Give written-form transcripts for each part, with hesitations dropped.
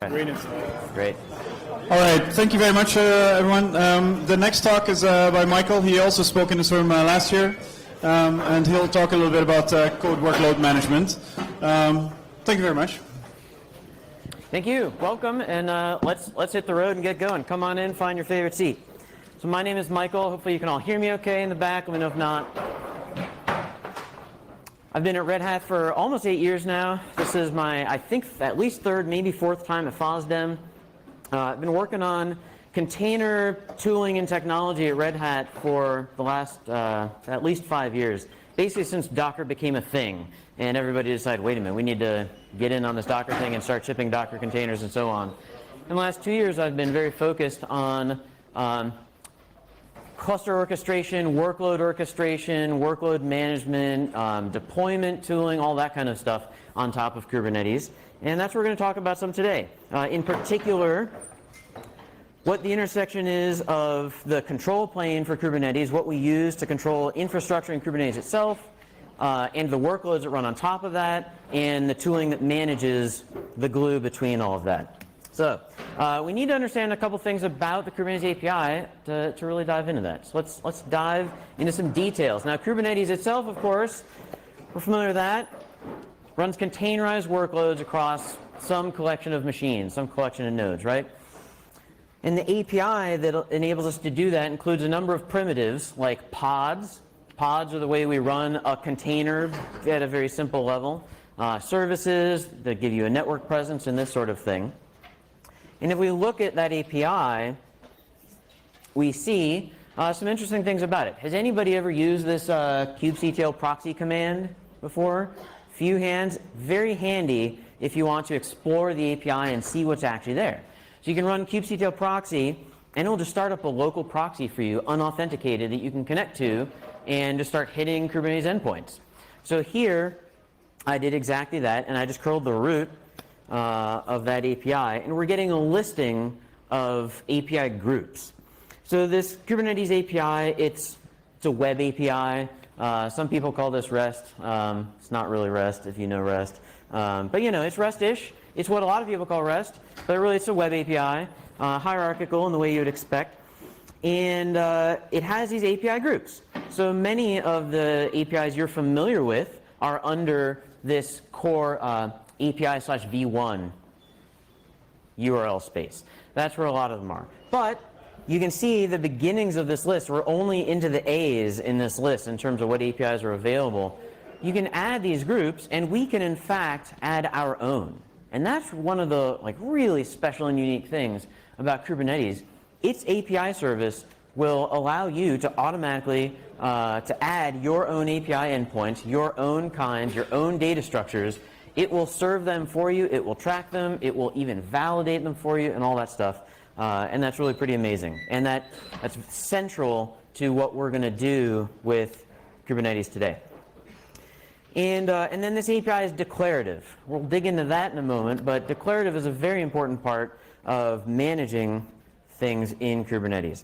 Great. All right, thank you very much, everyone. The next talk is by Michael. He also spoke in this room last year, and he'll talk a little bit about code workload management. Thank you very much. Thank you. Welcome, and let's hit the road and get going. Come on in, find your favorite seat. So my name is Michael. Hopefully you can all hear me okay in the back. Let me know if not. I've been at Red Hat for almost 8 years now. This is my, I think, at least third, maybe fourth time at FOSDEM. I've been working on container tooling and technology at Red Hat for the last at least 5 years. Basically since Docker became a thing and everybody decided, wait a minute, we need to get in on this Docker thing and start shipping Docker containers and so on. In the last 2 years I've been very focused on cluster orchestration, workload management, deployment tooling, all that kind of stuff on top of Kubernetes. And that's what we're going to talk about some today. In particular, what the intersection is of the control plane for Kubernetes, what we use to control infrastructure in Kubernetes itself, and the workloads that run on top of that, and the tooling that manages the glue between all of that. So we need to understand a couple things about the Kubernetes API to really dive into that. So let's dive into some details. Now Kubernetes itself, of course, we're familiar with that. Runs containerized workloads across some collection of machines, some collection of nodes, right? And the API that enables us to do that includes a number of primitives like pods. Pods are the way we run a container at a very simple level. Services that give you a network presence and this sort of thing. And if we look at that API, we see some interesting things about it. Has anybody ever used this kubectl proxy command before? Few hands. Very handy if you want to explore the API and see what's actually there. So you can run kubectl proxy, and it'll just start up a local proxy for you, unauthenticated, that you can connect to, and just start hitting Kubernetes endpoints. So here, I did exactly that, and I just curled the root of that API, and we're getting a listing of API groups. So this Kubernetes API, it's a web API. Some people call this REST. It's not really REST if you know REST. But you know, it's REST-ish. It's what a lot of people call REST, but really it's a web API, hierarchical in the way you would expect. And it has these API groups. So many of the APIs you're familiar with are under this core API/v1 URL space. That's where a lot of them are. But you can see the beginnings of this list. We're only into the A's in this list in terms of what APIs are available. You can add these groups, and we can in fact add our own. And that's one of the really special and unique things about Kubernetes. Its API service will allow you to automatically to add your own API endpoints, your own kinds, your own data structures. It will serve them for you. It will track them. It will even validate them for you and all that stuff. And that's really pretty amazing. And that's central to what we're going to do with Kubernetes today. And then this API is declarative. We'll dig into that in a moment, but declarative is a very important part of managing things in Kubernetes.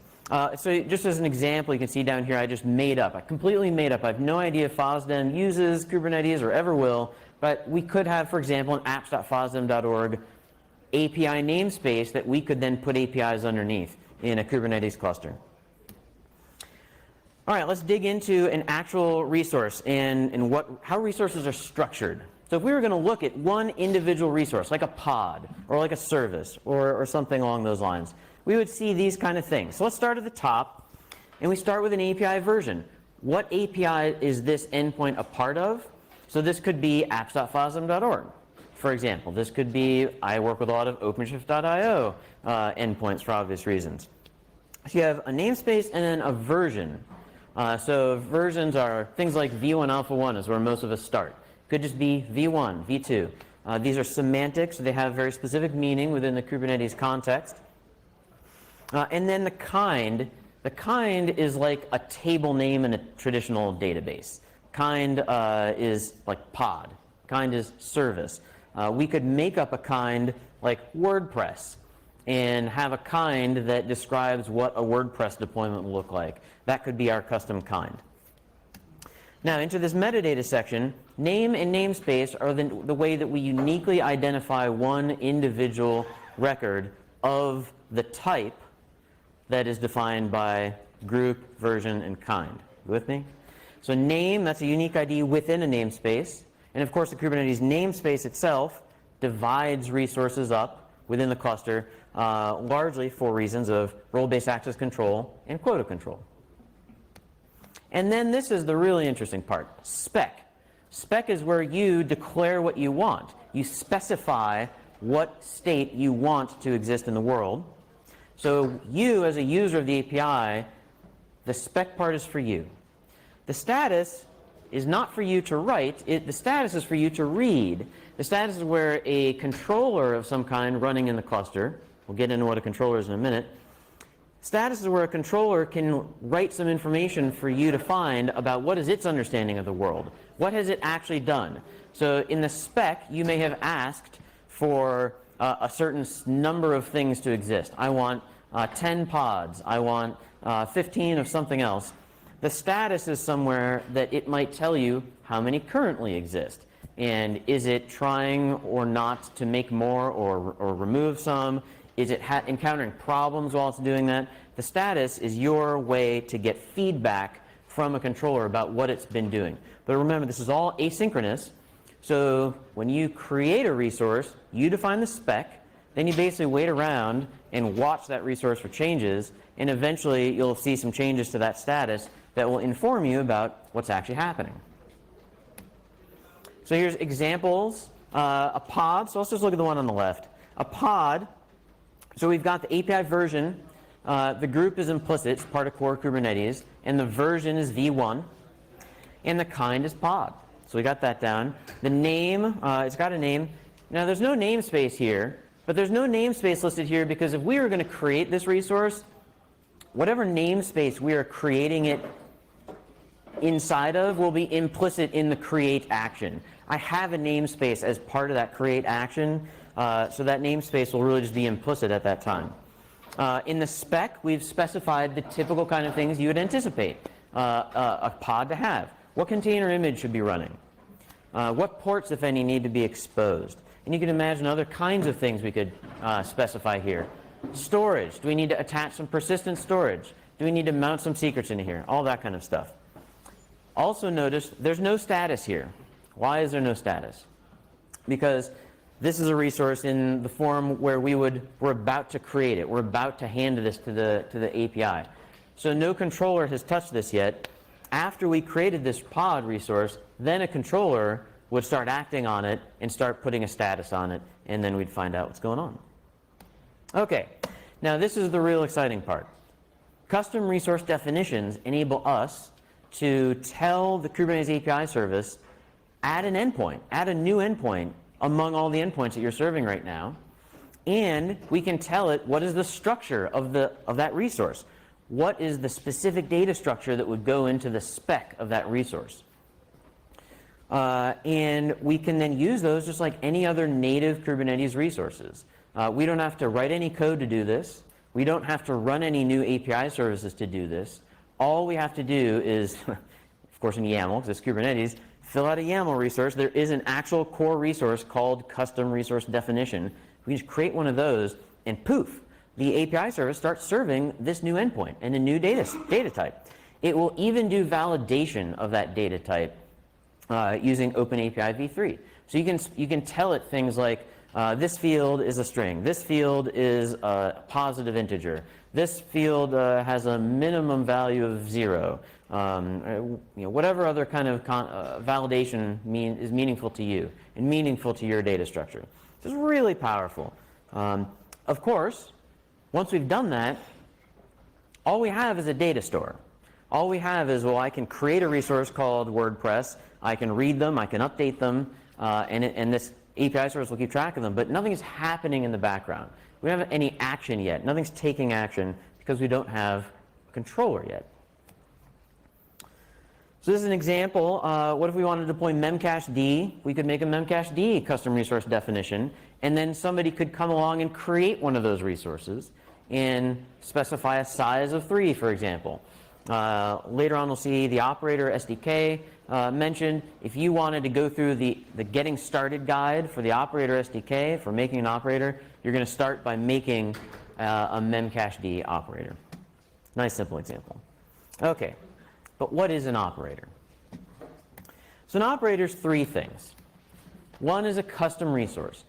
So just as an example, you can see down here, I just made up. I completely made up. I have no idea if FOSDEM uses Kubernetes or ever will, but we could have, for example, an apps.fosdem.org API namespace that we could then put APIs underneath in a Kubernetes cluster. All right, let's dig into an actual resource and how resources are structured. So if we were going to look at one individual resource, like a pod or like a service or something along those lines, we would see these kind of things. So let's start at the top, and we start with an API version. What API is this endpoint a part of? So this could be apps.fosdem.org. For example, this could be, I work with a lot of OpenShift.io endpoints for obvious reasons. So you have a namespace and then a version. So versions are things like V1 Alpha 1 is where most of us start. Could just be V1, V2. These are semantics. They have very specific meaning within the Kubernetes context. And then the kind is like a table name in a traditional database. Kind is like pod. Kind is service. We could make up a kind like WordPress and have a kind that describes what a WordPress deployment will look like. That could be our custom kind. Now into this metadata section, name and namespace are the way that we uniquely identify one individual record of the type that is defined by group, version, and kind. You with me? So name, that's a unique ID within a namespace. And of course, the Kubernetes namespace itself divides resources up within the cluster, largely for reasons of role-based access control and quota control. And then this is the really interesting part, spec. Spec is where you declare what you want. You specify what state you want to exist in the world. So you, as a user of the API, the spec part is for you. The status is not for you to write. The status is for you to read. The status is where a controller of some kind running in the cluster, we'll get into what a controller is in a minute. Status is where a controller can write some information for you to find about what is its understanding of the world. What has it actually done? So in the spec, you may have asked for a certain number of things to exist. I want 10 pods. I want 15 of something else. The status is somewhere that it might tell you how many currently exist. And is it trying or not to make more or remove some? Is it encountering problems while it's doing that? The status is your way to get feedback from a controller about what it's been doing. But remember, this is all asynchronous. So when you create a resource, you define the spec, then you basically wait around and watch that resource for changes, and eventually you'll see some changes to that status that will inform you about what's actually happening. So here's examples. A pod, so let's just look at the one on the left. A pod, so we've got the API version. The group is implicit, it's part of core Kubernetes, and the version is v1, and the kind is pod. So we got that down. The name, it's got a name. Now there's no namespace here, but there's no namespace listed here because if we were going to create this resource, whatever namespace we are creating it inside of will be implicit in the create action. I have a namespace as part of that create action, so that namespace will really just be implicit at that time. In the spec, we've specified the typical kind of things you would anticipate a pod to have. What container image should be running? What ports, if any, need to be exposed? And you can imagine other kinds of things we could specify here. Storage. Do we need to attach some persistent storage? Do we need to mount some secrets into here? All that kind of stuff. Also notice there's no status here. Why is there no status? Because this is a resource in the form where we're about to create it. We're about to hand this to the API. So no controller has touched this yet. After we created this pod resource, then a controller would start acting on it and start putting a status on it, and then we'd find out what's going on. Okay, now this is the real exciting part. Custom resource definitions enable us to tell the Kubernetes API service, add an endpoint, add a new endpoint among all the endpoints that you're serving right now, and we can tell it what is the structure of that resource. What is the specific data structure that would go into the spec of that resource? And we can then use those just like any other native Kubernetes resources. We don't have to write any code to do this. We don't have to run any new API services to do this. All we have to do is, of course in YAML, because it's Kubernetes, fill out a YAML resource. There is an actual core resource called custom resource definition. We just create one of those, and poof, the API service starts serving this new endpoint and a new data type. It will even do validation of that data type using OpenAPI v3. So you can tell it things like, this field is a string, this field is a positive integer, this field has a minimum value of 0. Whatever other kind of validation is meaningful to you and meaningful to your data structure. This is really powerful. Of course, once we've done that, all we have is a data store. All we have is, well, I can create a resource called WordPress. I can read them, I can update them, and this API service will keep track of them, but nothing is happening in the background. We don't have any action yet. Nothing's taking action because we don't have a controller yet. So this is an example. What if we wanted to deploy memcached? We could make a memcached custom resource definition, and then somebody could come along and create one of those resources and specify a size of 3, for example. Later on, we'll see the operator SDK mentioned, if you wanted to go through the getting started guide for the operator SDK for making an operator, you're going to start by making a memcached operator. Nice simple example. Okay, but what is an operator? So an operator is three things. One is a custom resource.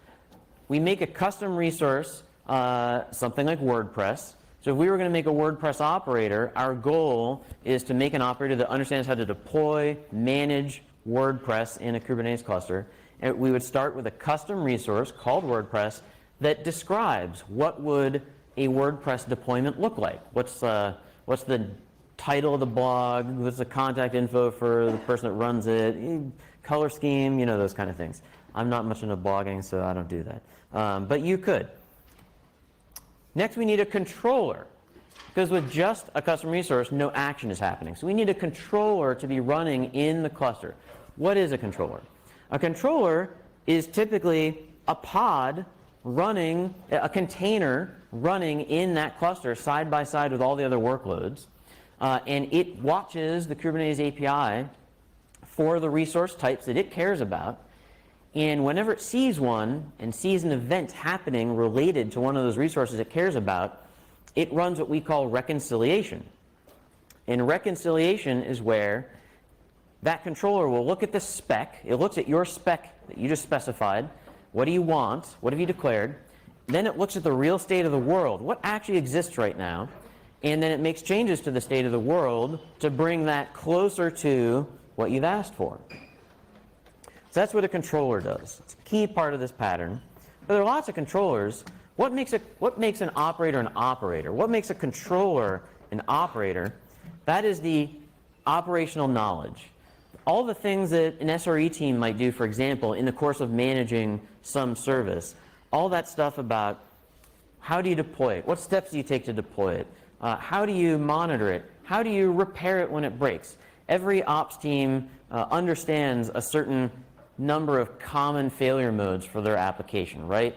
We make a custom resource, something like WordPress. So if we were going to make a WordPress operator, our goal is to make an operator that understands how to deploy, manage WordPress in a Kubernetes cluster. And we would start with a custom resource called WordPress that describes what would a WordPress deployment look like. What's the title of the blog? What's the contact info for the person that runs it? Color scheme, you know, those kind of things. I'm not much into blogging, so I don't do that. But you could. Next, we need a controller, because with just a custom resource, no action is happening. So we need a controller to be running in the cluster. What is a controller? A controller is typically a pod running, a container running in that cluster side by side with all the other workloads. And it watches the Kubernetes API for the resource types that it cares about. And whenever it sees one and sees an event happening related to one of those resources it cares about, it runs what we call reconciliation. And reconciliation is where that controller will look at the spec. It looks at your spec that you just specified. What do you want? What have you declared? Then it looks at the real state of the world. What actually exists right now? And then it makes changes to the state of the world to bring that closer to what you've asked for. So that's what a controller does. It's a key part of this pattern. But there are lots of controllers. What makes an operator an operator? What makes a controller an operator? That is the operational knowledge. All the things that an SRE team might do, for example, in the course of managing some service, all that stuff about how do you deploy it? What steps do you take to deploy it? How do you monitor it? How do you repair it when it breaks? Every ops team understands a certain number of common failure modes for their application, right?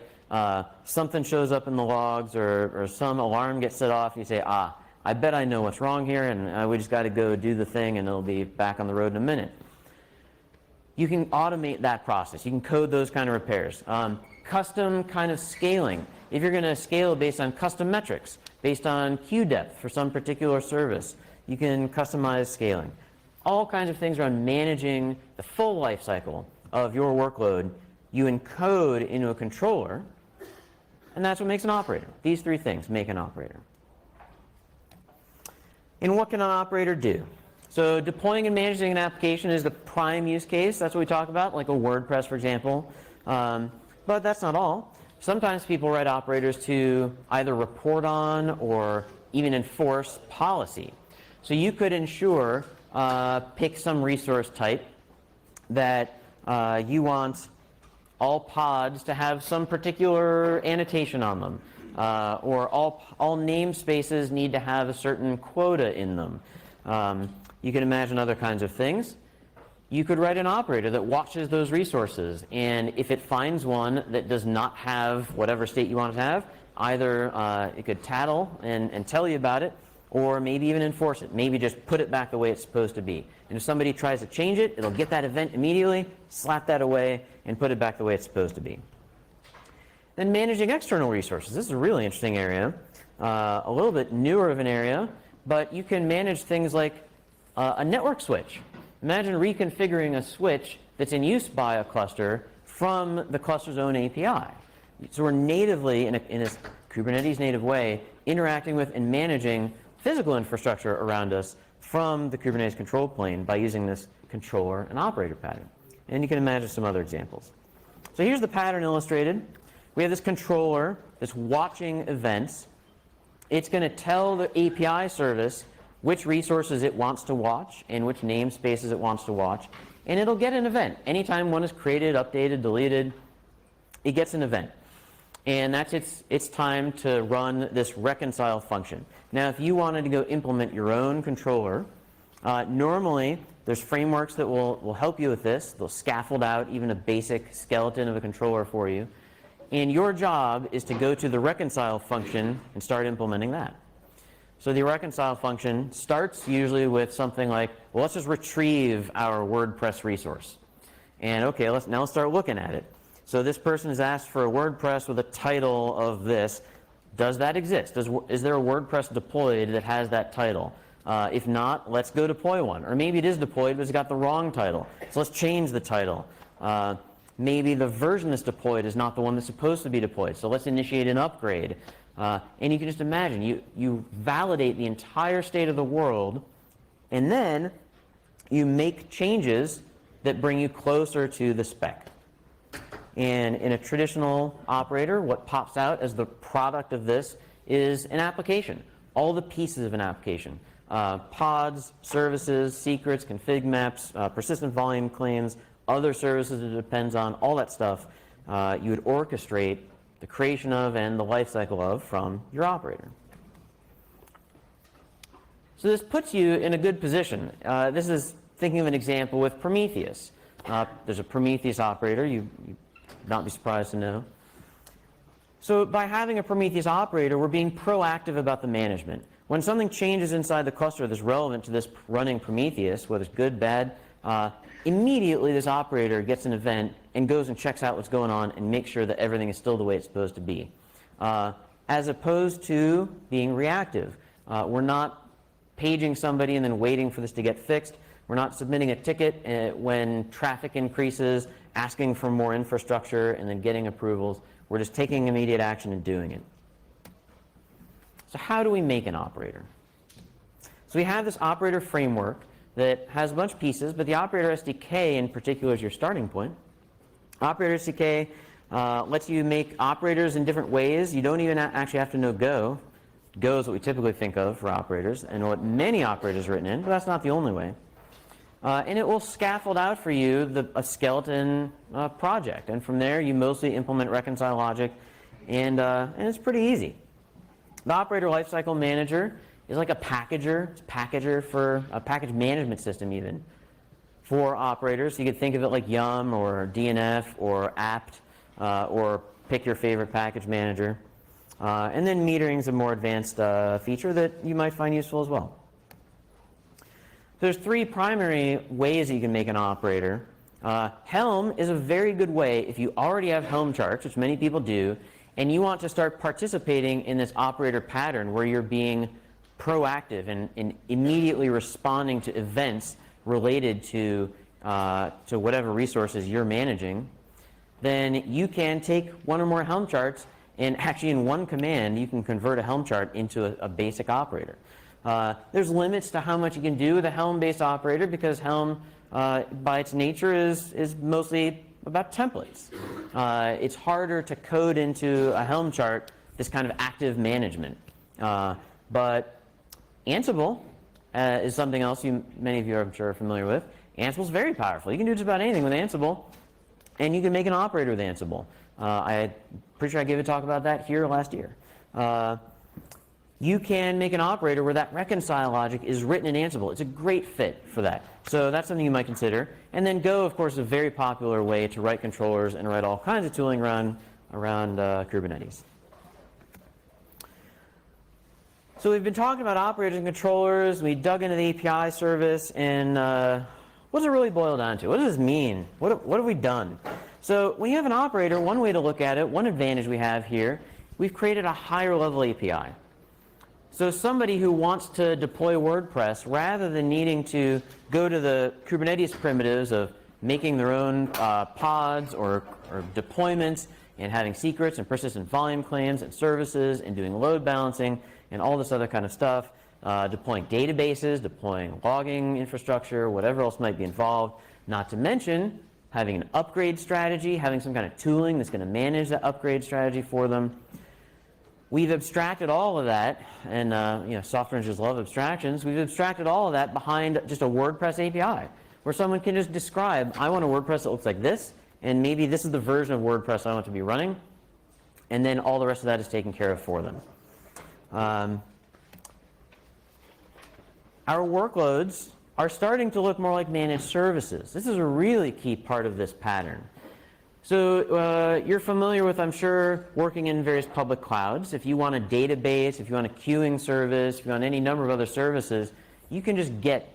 Something shows up in the logs or some alarm gets set off, you say, I bet I know what's wrong here, and we just got to go do the thing and it'll be back on the road in a minute. You can automate that process. You can code those kind of repairs. Custom kind of scaling. If you're going to scale based on custom metrics, based on queue depth for some particular service, you can customize scaling. All kinds of things around managing the full life cycle of your workload, you encode into a controller, and that's what makes an operator. These three things make an operator. And what can an operator do? So deploying and managing an application is the prime use case. That's what we talk about, like a WordPress, for example. But that's not all. Sometimes people write operators to either report on or even enforce policy. So you could ensure, pick some resource type that you want all pods to have some particular annotation on them, or all namespaces need to have a certain quota in them. You can imagine other kinds of things. You could write an operator that watches those resources, and if it finds one that does not have whatever state you want it to have, either it could tattle and tell you about it, or maybe even enforce it. Maybe just put it back the way it's supposed to be. And if somebody tries to change it, it'll get that event immediately, slap that away, and put it back the way it's supposed to be. Then managing external resources. This is a really interesting area, a little bit newer of an area, but you can manage things like a network switch. Imagine reconfiguring a switch that's in use by a cluster from the cluster's own API. So we're natively, in a Kubernetes native way, interacting with and managing physical infrastructure around us from the Kubernetes control plane by using this controller and operator pattern. And you can imagine some other examples. So here's the pattern illustrated. We have this controller that's watching events. It's going to tell the API service which resources it wants to watch and which namespaces it wants to watch. And it'll get an event. Anytime one is created, updated, deleted, it gets an event. And that's its time to run this reconcile function. Now, if you wanted to go implement your own controller, normally there's frameworks that will help you with this. They'll scaffold out even a basic skeleton of a controller for you. And your job is to go to the reconcile function and start implementing that. So the reconcile function starts usually with something like, well, let's just retrieve our WordPress resource. And okay, now let's start looking at it. So this person has asked for a WordPress with a title of this. Does that exist? Is there a WordPress deployed that has that title? If not, let's go deploy one. Or maybe it is deployed, but it's got the wrong title. So let's change the title. Maybe the version that's deployed is not the one that's supposed to be deployed. So let's initiate an upgrade. And you can just imagine, you validate the entire state of the world, and then you make changes that bring you closer to the spec. And in a traditional operator, what pops out as the product of this is an application, all the pieces of an application. Pods, services, secrets, config maps, persistent volume claims, other services it depends on, all that stuff you would orchestrate the creation of and the lifecycle of from your operator. So this puts you in a good position. This is thinking of an example with Prometheus. There's a Prometheus operator, you'd not be surprised to know. So by having a Prometheus operator, we're being proactive about the management. When something changes inside the cluster that's relevant to this running Prometheus, whether it's good, bad, immediately this operator gets an event and goes and checks out what's going on and makes sure that everything is still the way it's supposed to be. As opposed to being reactive. We're not paging somebody and then waiting for this to get fixed. We're not submitting a ticket when traffic increases, asking for more infrastructure, and then getting approvals. We're just taking immediate action and doing it. So how do we make an operator? So we have this operator framework that has a bunch of pieces, but the operator SDK in particular is your starting point. Operator SDK lets you make operators in different ways. You don't even actually have to know Go. Go is what we typically think of for operators, and what many operators are written in, but that's not the only way. And it will scaffold out for you a skeleton project, and from there you mostly implement reconcile logic, and it's pretty easy. The operator lifecycle manager is like a packager. It's a packager for a package management system even for operators. You could think of it like Yum or DNF or apt or pick your favorite package manager. And then metering is a more advanced feature that you might find useful as well. There's three primary ways that you can make an operator. Helm is a very good way if you already have Helm charts, which many people do, and you want to start participating in this operator pattern where you're being proactive and immediately responding to events related to whatever resources you're managing. Then you can take one or more Helm charts, and actually in one command you can convert a Helm chart into a basic operator. There's limits to how much you can do with a Helm-based operator because Helm, by its nature, is mostly about templates. It's harder to code into a Helm chart this kind of active management. But Ansible is something else many of you I'm sure are familiar with. Ansible's very powerful. You can do just about anything with Ansible, and you can make an operator with Ansible. I'm pretty sure I gave a talk about that here last year. You can make an operator where that reconcile logic is written in Ansible. It's a great fit for that. So that's something you might consider. And then Go, of course, is a very popular way to write controllers and write all kinds of tooling around Kubernetes. So we've been talking about operators and controllers. We dug into the API service. And what does it really boil down to? What does this mean? What have we done? So when you have an operator, one way to look at it, one advantage we have here, we've created a higher level API. So somebody who wants to deploy WordPress, rather than needing to go to the Kubernetes primitives of making their own pods or deployments and having secrets and persistent volume claims and services and doing load balancing and all this other kind of stuff, deploying databases, deploying logging infrastructure, whatever else might be involved, not to mention having an upgrade strategy, having some kind of tooling that's going to manage that upgrade strategy for them. We've abstracted all of that, and software engineers love abstractions. We've abstracted all of that behind just a WordPress API, where someone can just describe, I want a WordPress that looks like this, and maybe this is the version of WordPress I want to be running, and then all the rest of that is taken care of for them. Our workloads are starting to look more like managed services. This is a really key part of this pattern. So you're familiar with, I'm sure, working in various public clouds. If you want a database, if you want a queuing service, if you want any number of other services, you can just get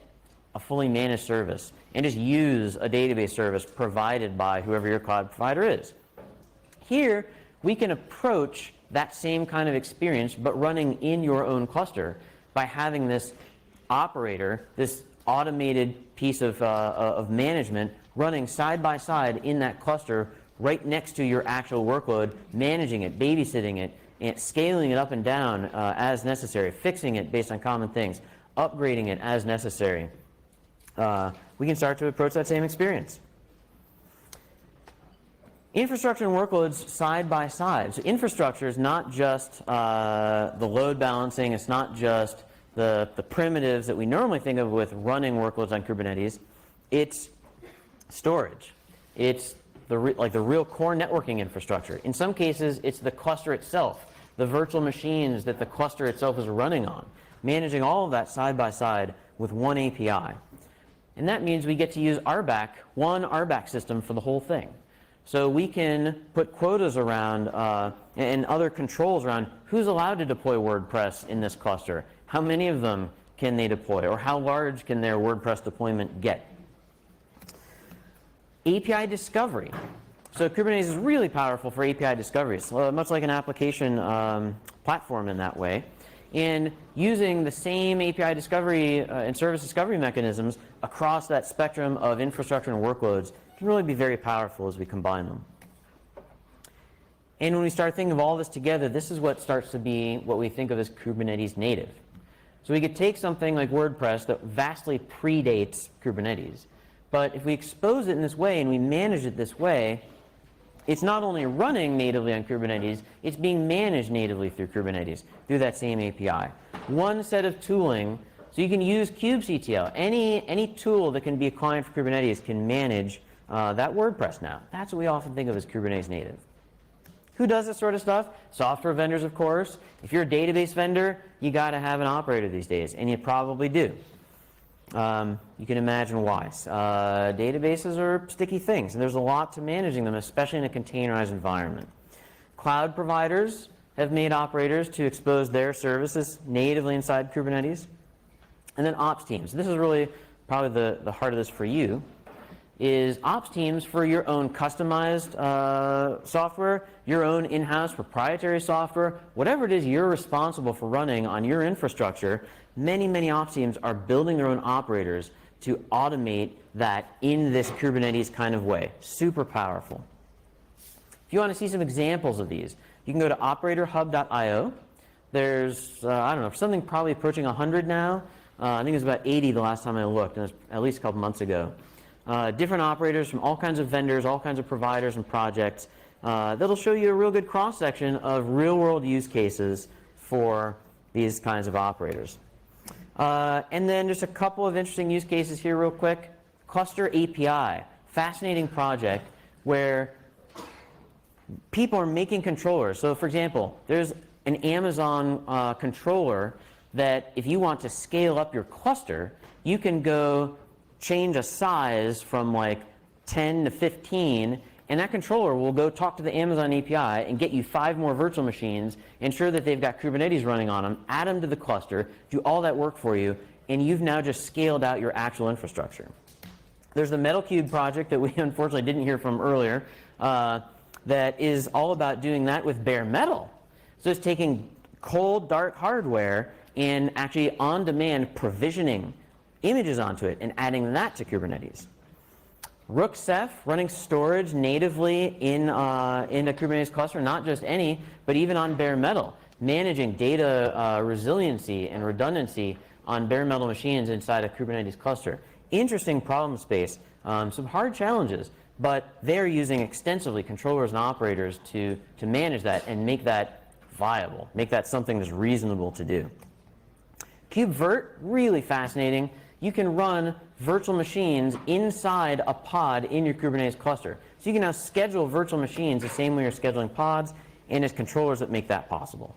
a fully managed service and just use a database service provided by whoever your cloud provider is. Here, we can approach that same kind of experience, but running in your own cluster by having this operator, this automated piece of management running side by side in that cluster right next to your actual workload, managing it, babysitting it, and scaling it up and down as necessary, fixing it based on common things, upgrading it as necessary. We can start to approach that same experience. Infrastructure and workloads side by side. So infrastructure is not just the load balancing, it's not just the primitives that we normally think of with running workloads on Kubernetes. It's storage. It's the real core networking infrastructure. In some cases, it's the cluster itself, the virtual machines that the cluster itself is running on, managing all of that side by side with one API. And that means we get to use RBAC, one RBAC system for the whole thing. So we can put quotas around and other controls around who's allowed to deploy WordPress in this cluster, how many of them can they deploy, or how large can their WordPress deployment get. API discovery. So Kubernetes is really powerful for API discovery. It's much like an application platform in that way. And using the same API discovery and service discovery mechanisms across that spectrum of infrastructure and workloads can really be very powerful as we combine them. And when we start thinking of all this together, this is what starts to be what we think of as Kubernetes native. So we could take something like WordPress that vastly predates Kubernetes, but if we expose it in this way and we manage it this way, it's not only running natively on Kubernetes, it's being managed natively through Kubernetes, through that same API. One set of tooling, so you can use kubectl. Any tool that can be a client for Kubernetes can manage that WordPress now. That's what we often think of as Kubernetes native. Who does this sort of stuff? Software vendors, of course. If you're a database vendor, you got to have an operator these days, and you probably do. You can imagine why. Databases are sticky things, and there's a lot to managing them, especially in a containerized environment. Cloud providers have made operators to expose their services natively inside Kubernetes. And then ops teams. This is really probably the heart of this for you, is ops teams for your own customized software, your own in-house proprietary software, whatever it is you're responsible for running on your infrastructure. Many ops teams are building their own operators to automate that in this Kubernetes kind of way. Super powerful. If you want to see some examples of these, you can go to operatorhub.io. There's, I don't know, something probably approaching 100 now. I think it was about 80 the last time I looked, and it was at least a couple months ago. Different operators from all kinds of vendors, all kinds of providers and projects. That'll show you a real good cross-section of real-world use cases for these kinds of operators. And then just a couple of interesting use cases here real quick. Cluster API, fascinating project where people are making controllers. So for example, there's an Amazon controller that if you want to scale up your cluster, you can go change a size from like 10 to 15, and that controller will go talk to the Amazon API and get you 5 more virtual machines, ensure that they've got Kubernetes running on them, add them to the cluster, do all that work for you, and you've now just scaled out your actual infrastructure. There's the MetalCube project that we unfortunately didn't hear from earlier that is all about doing that with bare metal. So it's taking cold, dark hardware and actually on-demand provisioning images onto it and adding that to Kubernetes. Rook-Ceph, running storage natively in a Kubernetes cluster, not just any, but even on bare metal, managing data resiliency and redundancy on bare metal machines inside a Kubernetes cluster. Interesting problem space, some hard challenges, but they're using extensively controllers and operators to manage that and make that viable, make that something that's reasonable to do. KubeVirt, really fascinating. You can run virtual machines inside a pod in your Kubernetes cluster. So you can now schedule virtual machines the same way you're scheduling pods, and it's controllers that make that possible.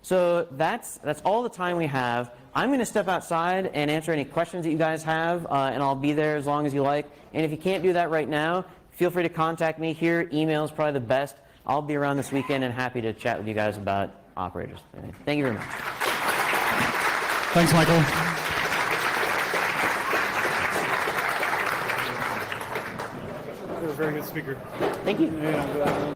So that's all the time we have. I'm going to step outside and answer any questions that you guys have, and I'll be there as long as you like. And if you can't do that right now, feel free to contact me here. Email is probably the best. I'll be around this weekend and happy to chat with you guys about operators. Thank you very much. Thanks, Michael. You're a very good speaker. Thank you. Yeah.